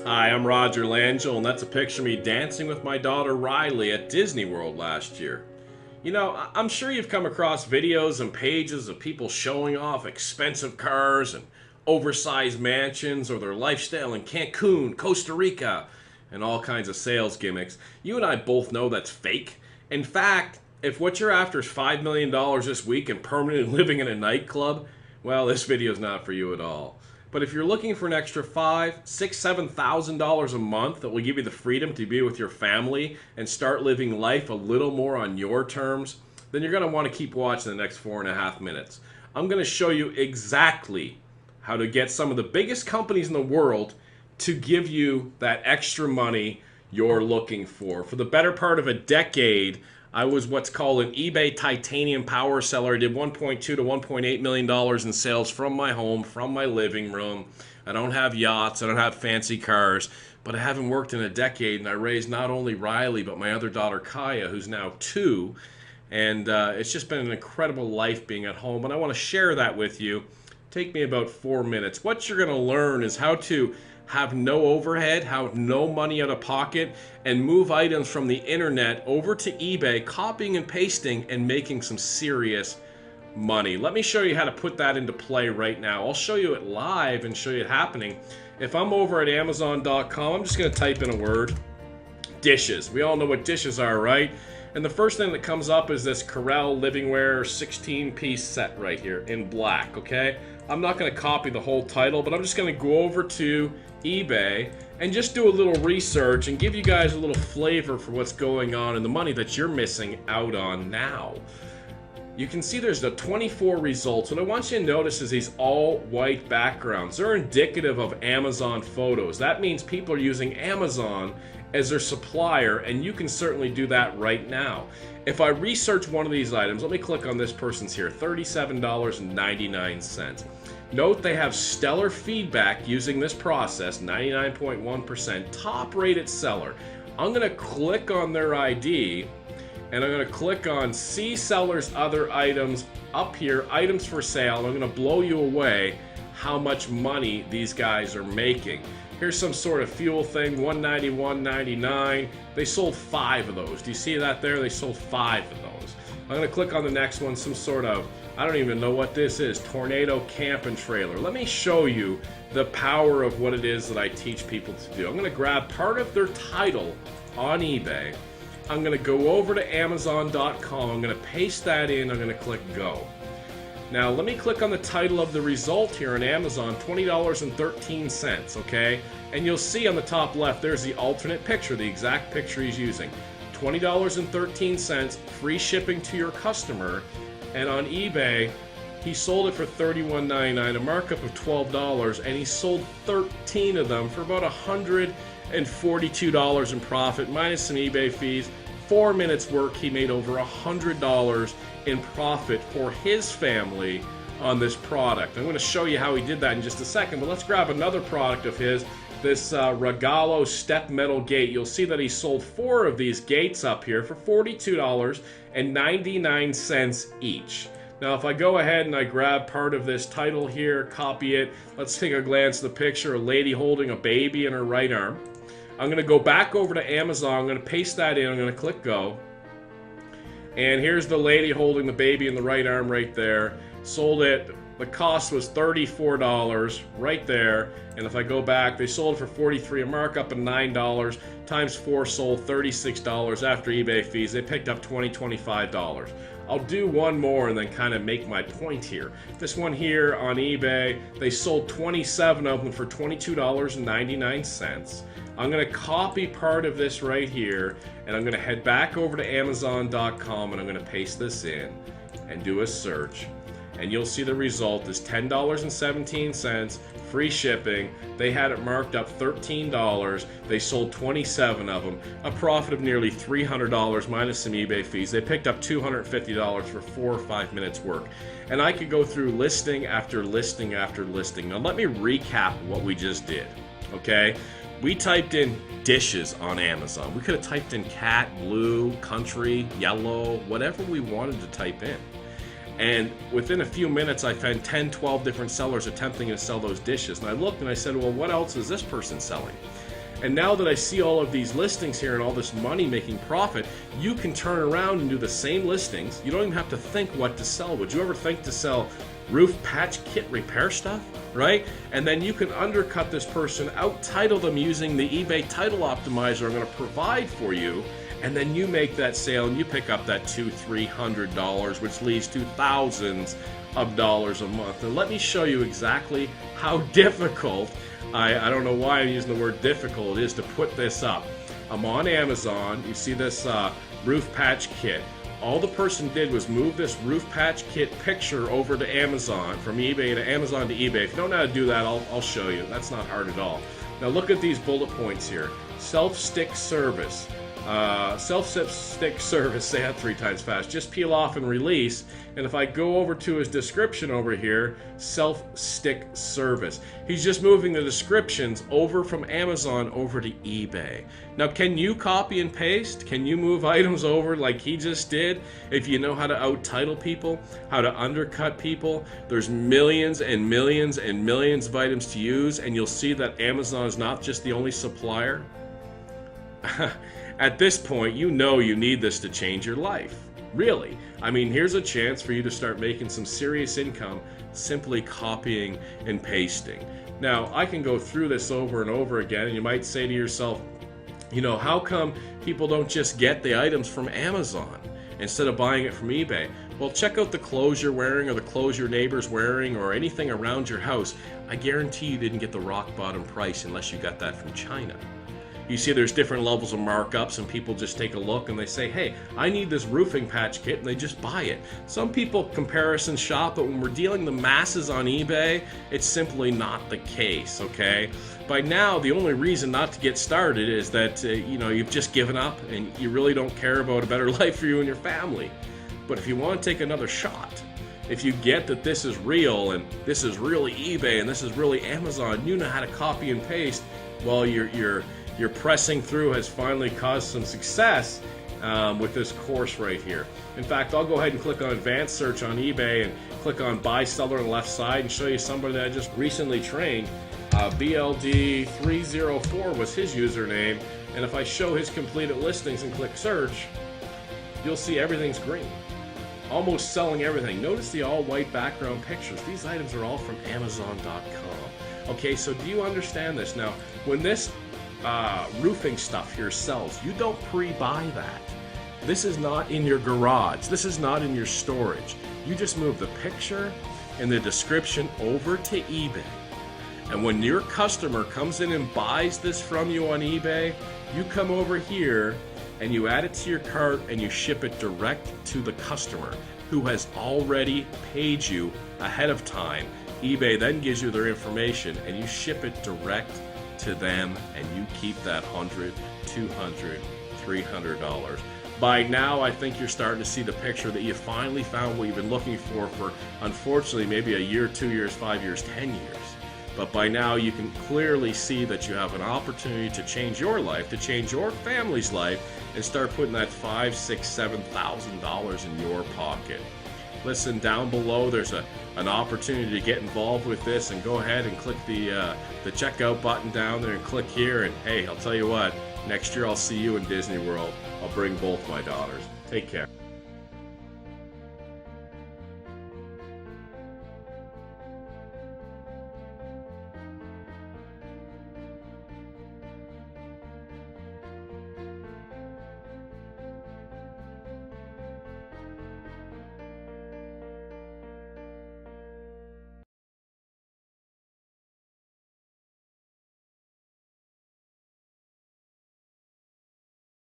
Hi, I'm Roger Langell, and that's a picture of me dancing with my daughter Riley at Disney World last year. You know, I'm sure you've come across videos and pages of people showing off expensive cars and oversized mansions or their lifestyle in Cancun, Costa Rica, and all kinds of sales gimmicks. You and I both know that's fake. In fact, if what you're after is $5 million this week and permanently living in a nightclub, well, this video is not for you at all. But if you're looking for an extra five, six, $7,000 a month that will give you the freedom to be with your family and start living life a little more on your terms, then you're going to want to keep watching the next 4.5 minutes. I'm going to show you exactly how to get some of the biggest companies in the world to give you that extra money you're looking for. For the better part of a decade, I was what's called an eBay titanium power seller. I did $1.2 to $1.8 million in sales from my home, from my living room. I don't have yachts, I don't have fancy cars, but I haven't worked in a decade, and I raised not only Riley, but my other daughter Kaya, who's now 2. And it's just been an incredible life being at home, and I want to share that with you. Take me about 4 minutes. What you're going to learn is how to have no overhead, have no money out of pocket, and move items from the internet over to eBay, copying and pasting and making some serious money. Let me show you how to put that into play right now. I'll show you it live and show you it happening. If I'm over at Amazon.com, I'm just going to type in a word, dishes. We all know what dishes are, right? And the first thing that comes up is this Corelle Livingware 16-piece set right here in black, okay? I'm not going to copy the whole title, but I'm just going to go over to eBay and just do a little research and give you guys a little flavor for what's going on and the money that you're missing out on now. You can see there's the 24 results. What I want you to notice is these all white backgrounds. They're indicative of Amazon photos. That means people are using Amazon as their supplier, and you can certainly do that right now. If I research one of these items, let me click on this person's here, $37.99. Note they have stellar feedback using this process, 99.1%, top rated seller. I'm gonna click on their ID, and I'm gonna click on see seller's other items up here, items for sale, and I'm gonna blow you away how much money these guys are making. Here's some sort of fuel thing, $191.99. They sold 5 of those. Do you see that there? They sold 5 of those. I'm gonna click on the next one, some sort of, I don't even know what this is, Tornado Camp and Trailer. Let me show you the power of what it is that I teach people to do. I'm gonna grab part of their title on eBay. I'm gonna go over to Amazon.com. I'm gonna paste that in. I'm gonna click go. Now let me click on the title of the result here on Amazon, $20.13, okay? And you'll see on the top left, there's the alternate picture, the exact picture he's using. $20.13, free shipping to your customer. And on eBay, he sold it for $31.99, a markup of $12, and he sold 13 of them for about $142 in profit, minus some eBay fees. 4 minutes work, he made over $100 in profit for his family on this product. I'm going to show you how he did that in just a second, but let's grab another product of his, this Regalo step metal gate. You'll see that he sold 4 of these gates up here for $42.99 each. Now if I go ahead and I grab part of this title here, copy it, let's take a glance at the picture, a lady holding a baby in her right arm. I'm going to go back over to Amazon, I'm going to paste that in, I'm going to click go. And here's the lady holding the baby in the right arm right there. Sold it, the cost was $34 right there. And if I go back, they sold it for $43, a markup of $9, times 4 sold $36 after eBay fees. They picked up $20, $25. I'll do one more and then kind of make my point here. This one here on eBay, they sold 27 of them for $22.99. I'm going to copy part of this right here, and I'm going to head back over to Amazon.com, and I'm going to paste this in and do a search. And you'll see the result is $10.17, free shipping. They had it marked up $13. They sold 27 of them, a profit of nearly $300 minus some eBay fees. They picked up $250 for 4 or 5 minutes work. And I could go through listing after listing after listing. Now let me recap what we just did, okay? We typed in dishes on Amazon. We could have typed in cat, blue, country, yellow, whatever we wanted to type in. And within a few minutes, I found 10, 12 different sellers attempting to sell those dishes. And I looked and I said, well, what else is this person selling? And now that I see all of these listings here and all this money making profit, you can turn around and do the same listings. You don't even have to think what to sell. Would you ever think to sell roof patch kit repair stuff, right? And then you can undercut this person, out-title them using the eBay title optimizer I'm going to provide for you, and then you make that sale and you pick up that $200-300, which leads to thousands of dollars a month. And let me show you exactly how difficult, I don't know why I'm using the word difficult, it is to put this up. I'm on Amazon. You see this roof patch kit. All the person did was move this roof patch kit picture over to Amazon, from eBay to Amazon to eBay. If you don't know how to do that, I'll show you. That's not hard at all. Now look at these bullet points here. Self-stick service. Self-stick service, say that 3 times fast. Just peel off and release. And if I go over to his description over here, self-stick service. He's just moving the descriptions over from Amazon over to eBay. Now, can you copy and paste? Can you move items over like he just did? If you know how to out-title people, how to undercut people, there's millions and millions and millions of items to use, and you'll see that Amazon is not just the only supplier. At this point, you know you need this to change your life. Really. I mean, here's a chance for you to start making some serious income simply copying and pasting. Now, I can go through this over and over again, and you might say to yourself, you know, how come people don't just get the items from Amazon instead of buying it from eBay? Well, check out the clothes you're wearing or the clothes your neighbor's wearing or anything around your house. I guarantee you didn't get the rock bottom price unless you got that from China. You see there's different levels of markups, and people just take a look and they say, hey, I need this roofing patch kit, and they just buy it. Some people comparison shop, but when we're dealing the masses on eBay, it's simply not the case, okay? By now, the only reason not to get started is that you know, you've just given up and you really don't care about a better life for you and your family. But if you want to take another shot, if you get that this is real and this is really eBay and this is really Amazon, you know how to copy and paste, well, your pressing through has finally caused some success with this course right here. In fact, I'll go ahead and click on advanced search on eBay and click on buy seller on the left side and show you somebody that I just recently trained. BLD304 was his username, and if I show his completed listings and click search, you'll see everything's green. Almost selling everything. Notice the all white background pictures. These items are all from Amazon.com. Okay, so do you understand this? Now, when this roofing stuff here sells, you don't pre-buy that. This is not in your garage. This is not in your storage. You just move the picture and the description over to eBay. And when your customer comes in and buys this from you on eBay, you come over here and you add it to your cart and you ship it direct to the customer who has already paid you ahead of time. eBay then gives you their information and you ship it direct to them, and you keep that $100, $200, $300. By now, I think you're starting to see the picture that you finally found what you've been looking for unfortunately, maybe a year, 2 years, 5 years, 10 years. But by now, you can clearly see that you have an opportunity to change your life, to change your family's life, and start putting that $5,000, $6,000, $7,000 in your pocket. Listen, down below there's an opportunity to get involved with this, and go ahead and click the checkout button down there and click here, and hey, I'll tell you what, next year I'll see you in Disney World. I'll bring both my daughters. Take care.